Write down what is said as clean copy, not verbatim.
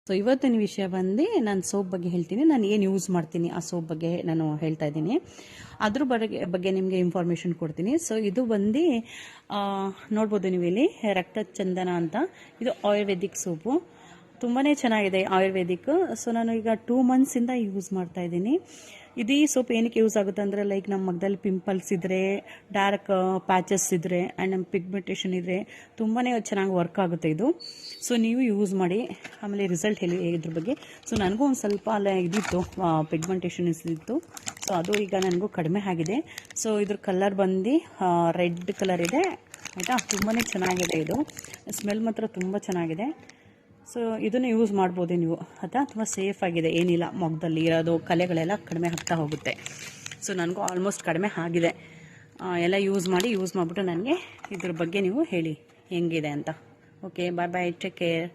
So ಇವತ್ತಿನ ವಿಷಯ ಬಂದು ನಾನು ಸೋಪ್ ಬಗ್ಗೆ ಹೇಳ್ತೀನಿ. ನಾನು ಏನು ಯೂಸ್ ಮಾಡ್ತೀನಿ ಆ ಸೋಪ್ ಬಗ್ಗೆ ನಾನು ಹೇಳ್ತಾ ಇದ್ದೀನಿ. ಅದ್ರ ಬಗ್ಗೆ ನಿಮಗೆ ಇನ್ಫಾರ್ಮೇಷನ್ ಕೊಡ್ತೀನಿ. ಸೊ ಇದು ಬಂದು ನೋಡ್ಬೋದು ನೀವು ಇಲ್ಲಿ ರಕ್ತ ಚಂದನ ಅಂತ. ಇದು ಆಯುರ್ವೇದಿಕ್ ಸೋಪು, ತುಂಬಾ ಚೆನ್ನಾಗಿದೆ ಆಯುರ್ವೇದಿಕ್. ಸೊ ನಾನು ಈಗ 2 ಮಂತ್ಸಿಂದ ಯೂಸ್ ಮಾಡ್ತಾ ಇದ್ದೀನಿ. ಈ ಸೋಪ್ ಏನಕ್ಕೆ ಯೂಸ್ ಆಗುತ್ತೆ ಅಂದರೆ, ಲೈಕ್ ನಮ್ಮ ಮುಖದಲ್ಲಿ ಪಿಂಪಲ್ಸ್ ಇದ್ದರೆ, ಡಾರ್ಕ್ ಪ್ಯಾಚಸ್ ಇದ್ದರೆ ಆ್ಯಂಡ್ ನಮ್ಮ ಪಿಗ್ಮೆಂಟೇಷನ್ ಇದ್ದರೆ ತುಂಬಾ ಚೆನ್ನಾಗಿ ವರ್ಕ್ ಆಗುತ್ತೆ ಇದು. ಸೊ ನೀವು ಯೂಸ್ ಮಾಡಿ, ಆಮೇಲೆ ರಿಸಲ್ಟ್ ಹೇಳಿ ಇದ್ರ ಬಗ್ಗೆ. ಸೊ ನನಗೂ ಒಂದು ಸ್ವಲ್ಪ ಅಲ್ಲ ಇದಿತ್ತು, ಪಿಗ್ಮೆಂಟೇಷನ್ ಇತ್ತು. ಸೊ ಅದು ಈಗ ನನಗೂ ಕಡಿಮೆ ಆಗಿದೆ. ಸೊ ಇದ್ರ ಕಲರ್ ಬಂದು ರೆಡ್ ಕಲರ್ ಇದೆ ಆಯಿತಾ. ತುಂಬಾ ಚೆನ್ನಾಗಿದೆ ಇದು, ಸ್ಮೆಲ್ ಮಾತ್ರ ತುಂಬ ಚೆನ್ನಾಗಿದೆ. ಸೊ ಇದನ್ನು ಯೂಸ್ ಮಾಡ್ಬೋದು ನೀವು ಆಯಿತಾ. ತುಂಬ ಸೇಫ್ ಆಗಿದೆ, ಏನಿಲ್ಲ, ಮೊಗದಲ್ಲಿ ಇರೋದು ಕಲೆಗಳೆಲ್ಲ ಕಡಿಮೆ ಆಗ್ತಾ ಹೋಗುತ್ತೆ. ಸೊ ನನಗೂ ಆಲ್ಮೋಸ್ಟ್ ಕಡಿಮೆ ಆಗಿದೆ. ಎಲ್ಲ ಯೂಸ್ ಮಾಡಿಬಿಟ್ಟು ನನಗೆ ಇದ್ರ ಬಗ್ಗೆ ನೀವು ಹೇಳಿ ಹೆಂಗಿದೆ ಅಂತ. ಓಕೆ, ಬಾಯ್ ಬಾಯ್, ಟೇಕ್ ಕೇರ್.